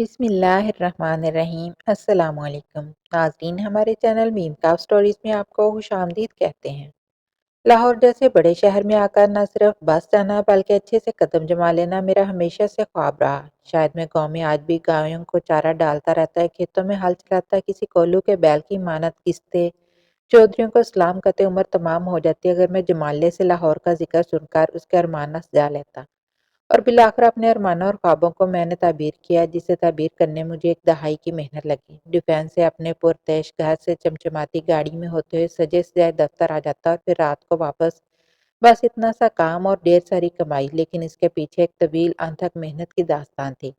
بسم اللہ الرحمن الرحیم۔ السلام علیکم ناظرین، ہمارے چینل میم کاف سٹوریز میں آپ کو خوش آمدید کہتے ہیں۔ لاہور جیسے بڑے شہر میں آ کر نہ صرف بس جانا بلکہ اچھے سے قدم جما لینا میرا ہمیشہ سے خواب رہا۔ شاید میں گاؤں میں آج بھی گایوں کو چارہ ڈالتا رہتا ہے، کھیتوں میں ہل چلاتا ہے، کسی کولو کے بیل کی مانت کستے چودھریوں کو سلام کرتے عمر تمام ہو جاتی اگر میں جمالے سے لاہور کا ذکر سن کر اس کے ارمان نہ سجا لیتا۔ اور بالآخر اپنے ارمانوں اور خوابوں کو میں نے تعبیر کیا، جسے تعبیر کرنے مجھے ایک دہائی کی محنت لگی۔ ڈیفینس سے اپنے پرتعیش گھر سے چمچماتی گاڑی میں ہوتے ہوئے سجے سجائے دفتر آ جاتا اور پھر رات کو واپس۔ بس اتنا سا کام اور ڈھیر ساری کمائی، لیکن اس کے پیچھے ایک طویل انتھک محنت کی داستان تھی۔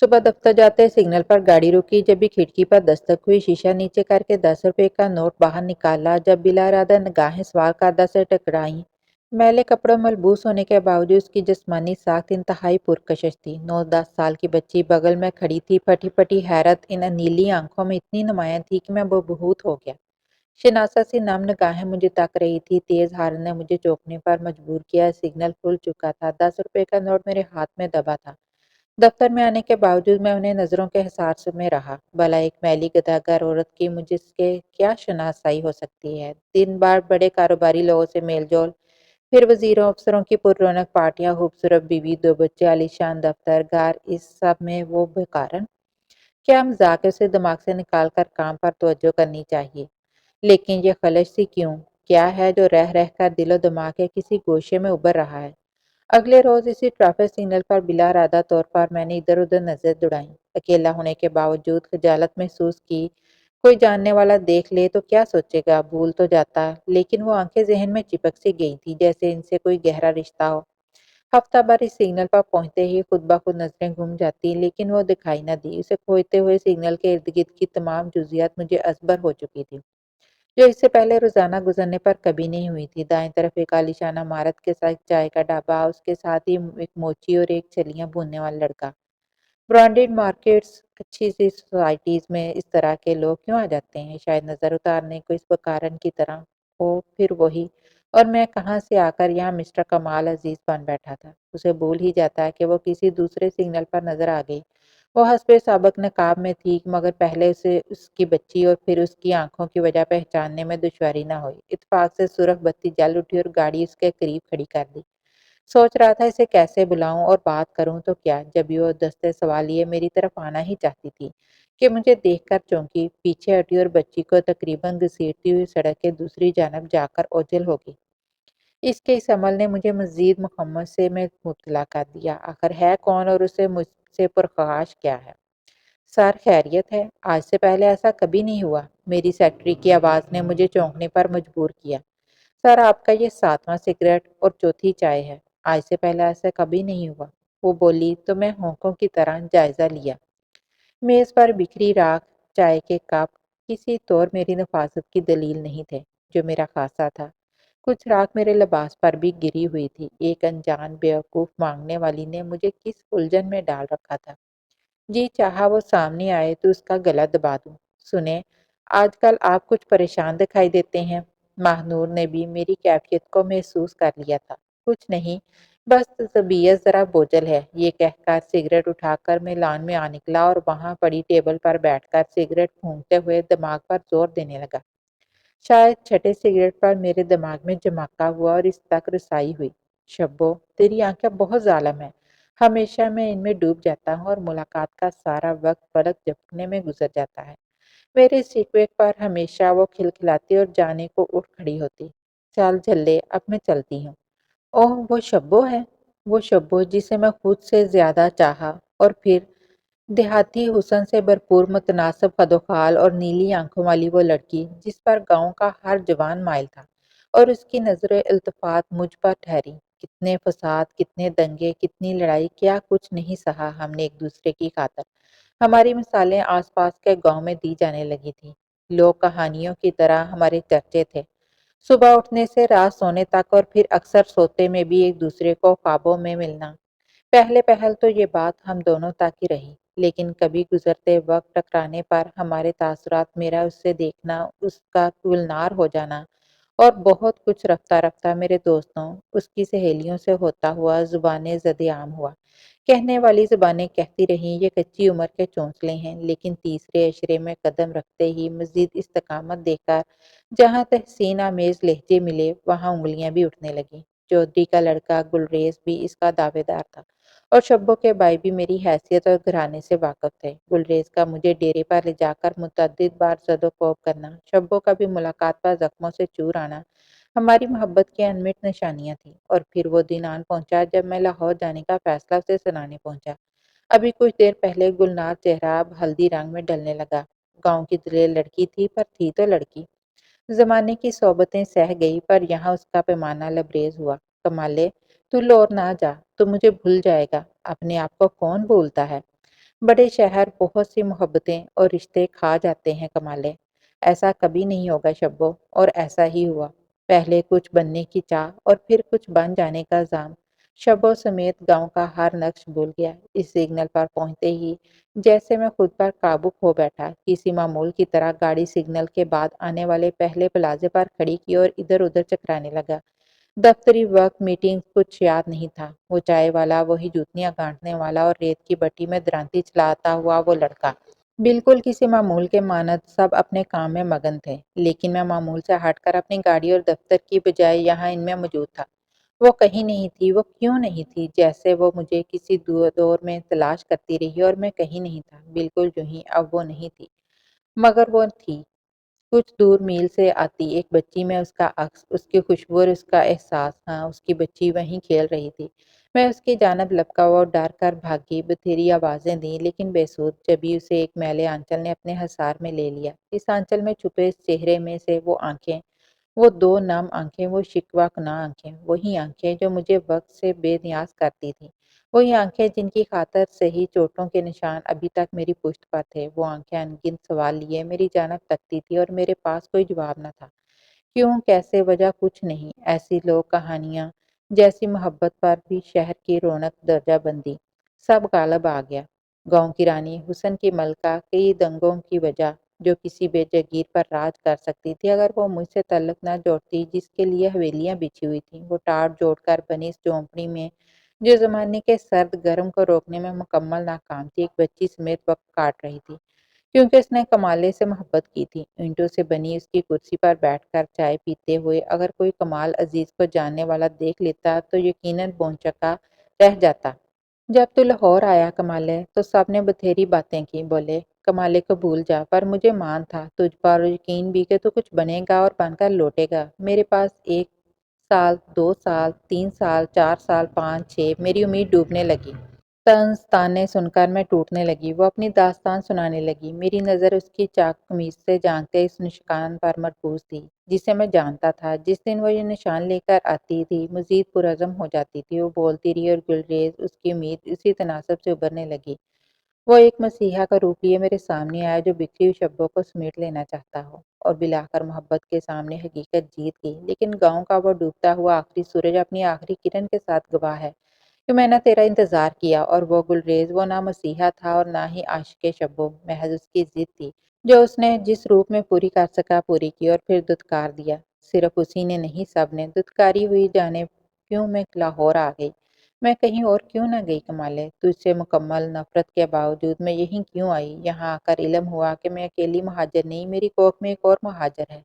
صبح دفتر جاتے سگنل پر گاڑی رکی، جب بھی کھڑکی پر دستک ہوئی شیشہ نیچے کر کے 10 روپے کا نوٹ باہر نکالا، جب بلا ارادہ نگاہیں سوال کردہ سے ٹکرائیں۔ میلے کپڑوں ملبوس ہونے کے باوجود اس کی جسمانی ساخت انتہائی پرکشش تھی۔ 9-10 سال کی بچی بغل میں کھڑی تھی، پھٹی پھٹی حیرت ان نیلی آنکھوں میں اتنی نمایاں تھی کہ میں بہت ہو گیا۔ شناسا سی نم نگاہیں مجھے تک رہی تھی، تیز ہارن نے مجھے چوکنے پر مجبور کیا۔ سگنل کھل چکا تھا، 10 روپے کا نوٹ میرے ہاتھ میں دبا تھا۔ دفتر میں آنے کے باوجود میں انہیں نظروں کے حصار میں رہا۔ بھلا ایک میلی گداگر عورت کی مجھ سے کیا شناسائی ہو سکتی ہے؟ دن بار بڑے کاروباری لوگوں سے میل جول، پھر وزیروں افسروں کی پر رونق پارٹیاں، خوبصورت بیوی، 2 بچے، عالیشان دفتر، گھر، اس سب میں وہ بےکارن۔ کیا مذاق ہے؟ اسے دماغ سے نکال کر کام پر توجہ کرنی چاہیے۔ لیکن یہ خلش سی کیوں؟ کیا ہے جو رہ رہ کر دل و دماغ کے کسی گوشے میں ابھر رہا ہے؟ اگلے روز اسی ٹریفک سگنل پر بلا ارادہ طور پر میں نے ادھر ادھر نظر دوڑائیں۔ اکیلا ہونے کے باوجود خجالت محسوس کی۔ کوئی جاننے والا دیکھ لے تو کیا سوچے گا؟ بھول تو جاتا، لیکن وہ آنکھیں ذہن میں چپک سی گئی تھی، جیسے ان سے کوئی گہرا رشتہ ہو۔ ہفتہ بھر اس سگنل پر پہنچتے ہی خود بخود نظریں گھوم جاتی، لیکن وہ دکھائی نہ دی۔ اسے کھوجتے ہوئے سگنل کے ارد گرد کی تمام جزیات مجھے ازبر ہو چکی تھی، جو اس سے پہلے روزانہ گزرنے پر کبھی نہیں ہوئی تھی۔ دائیں طرف ایک عالیشان عمارت کے ساتھ چائے کا ڈھابا، اس کے ساتھ ہی ایک موچی اور ایک چھلیاں بھوننے والا لڑکا۔ برانڈیڈ مارکیٹس، اچھی سی سوسائٹیز میں اس طرح کے لوگ کیوں آ جاتے ہیں؟ شاید نظر اتارنے کو اس بکارن کی طرح ہو، پھر وہی۔ اور میں کہاں سے آ کر یہاں مسٹر کمال عزیز بن بیٹھا تھا۔ اسے بھول ہی جاتا ہے کہ وہ کسی دوسرے سگنل پر نظر آ گئی۔ وہ حسب سابق نقاب میں تھی، مگر پہلے اسے اس کی بچی اور پھر اس کی آنکھوں کی وجہ پہچاننے میں دشواری نہ ہوئی۔ اتفاق سے سرخ بتی جل اٹھی اور گاڑی اس کے قریب کھڑی کر دی۔ سوچ رہا تھا اسے کیسے بلاؤں اور بات کروں تو کیا، جب وہ دستے سوال لیے میری طرف آنا ہی چاہتی تھی کہ مجھے دیکھ کر چونکی، پیچھے ہٹی اور بچی کو تقریباً گھسیٹتی ہوئی سڑک کے دوسری جانب جا کر اوجھل ہو گئی۔ اس کے اس عمل نے مجھے مزید مخمس سے میں مبتلا کر دیا۔ آخر ہے کون اور اسے مجھ سے پرخاش کیا ہے؟ سر خیریت ہے؟ آج سے پہلے ایسا کبھی نہیں ہوا۔ میری سیکرٹری کی آواز نے مجھے چونکنے پر مجبور کیا۔ سر، آپ کا یہ 7واں سگریٹ اور چوتھی چائے ہے۔ آج سے پہلے ایسا کبھی نہیں ہوا، وہ بولی تو میں ہونکوں کی طرح جائزہ لیا۔ میز پر بکھری راکھ، چائے کے کپ کسی طور میری نفاست کی دلیل نہیں تھے، جو میرا خاصہ تھا۔ کچھ راکھ میرے لباس پر بھی گری ہوئی تھی۔ ایک انجان بیوقوف مانگنے والی نے مجھے کس الجھن میں ڈال رکھا تھا؟ جی چاہا وہ سامنے آئے تو اس کا گلا دبا دوں۔ سنیں، آج کل آپ کچھ پریشان دکھائی دیتے ہیں۔ ماہنور نے بھی میری کیفیت کو محسوس کر لیا تھا۔ کچھ نہیں، بس طبیعت ذرا بوجھل ہے، یہ کہہ کر سگریٹ اٹھا کر میں لان میں آ نکلا اور وہاں پڑی ٹیبل پر بیٹھ کر سگریٹ پھونکتے ہوئے دماغ پر زور دینے لگا۔ شاید چھٹے سگریٹ پر میرے دماغ میں جھماکہ ہوا اور اس تک رسائی ہوئی۔ شبو، تیری آنکھیں بہت ظالم ہیں۔ ہمیشہ میں ان میں ڈوب جاتا ہوں اور ملاقات کا سارا وقت پلک جھپکنے میں گزر جاتا ہے۔ میرے سیکوے پر ہمیشہ وہ کھلکھلاتی اور جانے کو اٹھ کھڑی ہوتی۔ چل جھلے، اب میں چلتی ہوں۔ اوہ، وہ شبو ہے، وہ شبو جسے میں خود سے زیادہ چاہا، اور پھر دیہاتی حسن سے بھرپور متناسب قد و خال اور نیلی آنکھوں والی وہ لڑکی جس پر گاؤں کا ہر جوان مائل تھا، اور اس کی نظر التفات مجھ پر ٹھہری۔ کتنے فساد، کتنے دنگے، کتنی لڑائی، کیا کچھ نہیں سہا ہم نے ایک دوسرے کی خاطر۔ ہماری مثالیں آس پاس کے گاؤں میں دی جانے لگی تھیں۔ لوگ کہانیوں کی طرح ہمارے چرچے تھے، صبح اٹھنے سے رات سونے تک، اور پھر اکثر سوتے میں بھی ایک دوسرے کو خوابوں میں ملنا۔ پہلے پہل تو یہ بات ہم دونوں تک ہی رہی، لیکن کبھی گزرتے وقت ٹکرانے پر ہمارے تاثرات، میرا اس سے دیکھنا، اس کا گلنار ہو جانا، اور بہت کچھ رفتہ رفتہ میرے دوستوں، اس کی سہیلیوں سے ہوتا ہوا زبانِ زد عام ہوا کہنے والی زبانیں کہتی رہیں یہ کچی عمر کے چونچلے ہیں، لیکن تیسرے اشرے میں قدم رکھتے ہی مزید استقامت دیکھ کر جہاں تحسین آمیز لہجے ملے وہاں انگلیاں بھی اٹھنے لگیں۔ چودھری کا لڑکا گلریز بھی اس کا دعوے دار تھا اور شبو کے بھائی بھی میری حیثیت اور گھرانے سے واقف تھے۔ گلریز کا مجھے ڈیرے پر لے جا کر متعدد بار زد و کوب کرنا، شبو کا بھی ملاقات پر زخموں سے چور آنا ہماری محبت کی انمٹ نشانیاں تھیں۔ اور پھر وہ دن آن پہنچا جب میں لاہور جانے کا فیصلہ اسے سنانے پہنچا۔ ابھی کچھ دیر پہلے گلنار چہرہ اب ہلدی رنگ میں ڈلنے لگا۔ گاؤں کی دلیر لڑکی تھی پر تھی تو لڑکی۔ زمانے کی صحبتیں سہ گئی پر یہاں اس کا پیمانہ لبریز ہوا۔ کمالے، تو لور نہ جا، تو مجھے بھول جائے گا۔ اپنے آپ کو کون بھولتا ہے؟ بڑے شہر بہت سی محبتیں اور رشتے کھا جاتے ہیں کمالے۔ ایسا کبھی نہیں ہوگا شبو، اور ایسا ہی ہوا۔ پہلے کچھ بننے کی چاہ اور پھر کچھ بن جانے کا زام۔ شبو سمیت گاؤں کا ہر نقش بھول گیا۔ اس سگنل پر پہنچتے ہی جیسے میں خود پر قابو کھو بیٹھا، کسی معمول کی طرح گاڑی سگنل کے بعد آنے والے پہلے پلازے پر کھڑی کی اور ادھر ادھر چکرانے لگا۔ دفتری وقت میٹنگ کچھ یاد نہیں تھا۔ وہ چائے والا، وہی جوتیاں گانٹھنے والا اور ریت کی بٹی میں درانتی چلاتا ہوا وہ لڑکا، بالکل کسی معمول کے مانند سب اپنے کام میں مگن تھے، لیکن میں معمول سے ہٹ کر اپنی گاڑی اور دفتر کی بجائے یہاں ان میں موجود تھا۔ وہ کہیں نہیں تھی، وہ کیوں نہیں تھی؟ جیسے وہ مجھے کسی دور میں تلاش کرتی رہی اور میں کہیں نہیں تھا، بالکل جو ہی اب وہ نہیں تھی، مگر وہ تھی۔ کچھ دور میل سے آتی ایک بچی میں اس کا عکس، اس کی خوشبو اور اس کا احساس۔ ہاں، اس کی بچی وہیں کھیل رہی تھی۔ میں اس کی جانب لپکا وہ ڈر کر بھاگی، بتھیری آوازیں دیں لیکن بے سود۔ جبھی اسے ایک میلے آنچل نے اپنے حصار میں لے لیا۔ اس آنچل میں چھپے اس چہرے میں سے وہ آنکھیں، وہ دو نم آنکھیں، وہ شکوہ کناں آنکھیں، وہی آنکھیں جو مجھے وقت سے بے نیاز کرتی تھیں، وہی آنکھیں جن کی خاطر صحیح چوٹوں کے نشان ابھی تک میری پشت پر تھے۔ وہ آنکھیں انگنت سوال لیے میری جانب تکتی تھی اور میرے پاس کوئی جواب نہ تھا۔ کیوں، کیسے، وجہ کچھ نہیں۔ ایسی لوگ کہانیاں جیسی محبت پر بھی شہر کی رونق درجہ بندی، سب غالب آ گیا۔ گاؤں کی رانی، حسن کی ملکہ، کئی دنگوں کی وجہ، جو کسی بے جگیر پر راج کر سکتی تھی اگر وہ مجھ سے تعلق نہ جوڑتی، جس کے لیے حویلیاں بچھی ہوئی تھیں، وہ ٹاٹ جوڑ کر بنی اس جھونپڑی میں جو زمانے کے سرد گرم کو روکنے میں مکمل ناکام تھی، ایک بچی سمیت وقت کاٹ رہی تھی، کیونکہ اس نے کمالے سے محبت کی تھی۔ اینٹوں سے بنی اس کی کرسی پر بیٹھ کر چائے پیتے ہوئے اگر کوئی کمال عزیز کو جاننے والا دیکھ لیتا تو یقیناً بونچکا رہ جاتا۔ جب تو لاہور آیا کمالے، تو سب نے بتھیری باتیں کی، بولے کمالے کو بھول جا، پر مجھے مان تھا تجھ پر اور یقین بھی کہ تو کچھ بنے گا اور بن کر لوٹے گا۔ میرے پاس 1 سال، 2 سال، 3 سال، 4 سال، 5، 6، میری امید ڈوبنے لگی۔ طنز تانے سن کر میں ٹوٹنے لگی۔ وہ اپنی داستان سنانے لگی۔ میری نظر اس کی چاک قمیص سے جھانکتے اس نشان پر مرکوز تھی جسے میں جانتا تھا۔ جس دن وہ یہ نشان لے کر آتی تھی مزید پرعزم ہو جاتی تھی۔ وہ بولتی رہی اور گلریز، اس کی امید، اسی تناسب سے ابھرنے لگی۔ وہ ایک مسیحا کا روپ لیے میرے سامنے آیا جو بکھری ہوئی شبوں کو سمیٹ لینا چاہتا ہو، اور بالآخر محبت کے سامنے حقیقت جیت گئی۔ لیکن گاؤں کا وہ ڈوبتا ہوا آخری سورج اپنی آخری کرن کے ساتھ گواہ ہے کہ میں نے تیرا انتظار کیا، اور وہ گلریز، وہ نہ مسیحا تھا اور نہ ہی عاشق شبو، محض اس کی ضد تھی جو اس نے جس روپ میں پوری کر سکا پوری کی، اور پھر دھتکار دیا۔ صرف اسی نے نہیں، سب نے۔ دھتکاری ہوئی جانے کیوں میں لاہور آ گئی، میں کہیں اور کیوں نہ گئی کمالے؟ تجھ سے مکمل نفرت کے باوجود میں یہیں کیوں آئی؟ یہاں آ کر علم ہوا کہ میں اکیلی مہاجر نہیں، میری کوکھ میں ایک اور مہاجر ہے۔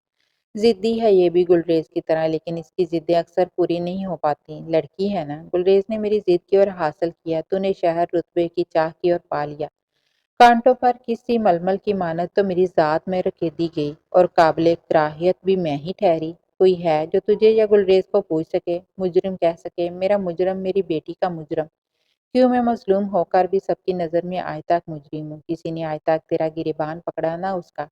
ضدی ہے یہ بھی گلریز کی طرح، لیکن اس کی ضدیں اکثر پوری نہیں ہو پاتی۔ لڑکی ہے نا، گلریز نے میری ضد کی اور حاصل کیا۔ تو نے شہر رتبے کی چاہ کی اور پا لیا۔ کانٹوں پر کسی ململ کی مانند تو میری ذات میں رکھیدی گئی، اور قابل کراہیت بھی میں ہی ٹھہری۔ کوئی ہے جو تجھے یا گلریز کو پوچھ سکے، مجرم کہہ سکے، میرا مجرم، میری بیٹی کا مجرم؟ کیوں، میں مظلوم ہو کر بھی سب کی نظر میں آج تک مجرم ہوں؟ کسی نے آج تک تیرا گریبان پکڑا نہ اس کا،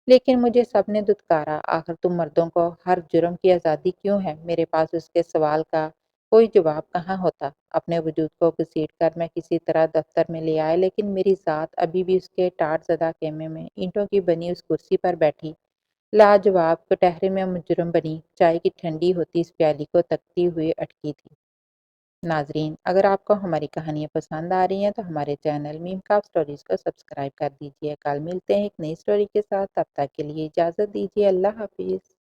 لیکن مجھے سب نے دھتکارا۔ آخر تم مردوں کو ہر جرم کی آزادی کیوں ہے؟ میرے پاس اس کے سوال کا کوئی جواب کہاں ہوتا؟ اپنے وجود کو گھسیٹ کر میں کسی طرح دفتر میں لے آیا، لیکن میری ذات ابھی بھی اس کے ٹاٹ زدہ خیمے میں اینٹوں کی بنی اس کرسی پر بیٹھی لاجواب کٹہرے میں مجرم بنی چائے کی ٹھنڈی ہوتی اس پیالی کو تکتی ہوئی اٹکی تھی۔ ناظرین، اگر آپ کو ہماری کہانیاں پسند آ رہی ہیں تو ہمارے چینل میم کاف سٹوریز کو سبسکرائب کر دیجیے۔ کل ملتے ہیں ایک نئی سٹوری کے ساتھ، تب تک کے لیے اجازت دیجیے۔ اللہ حافظ۔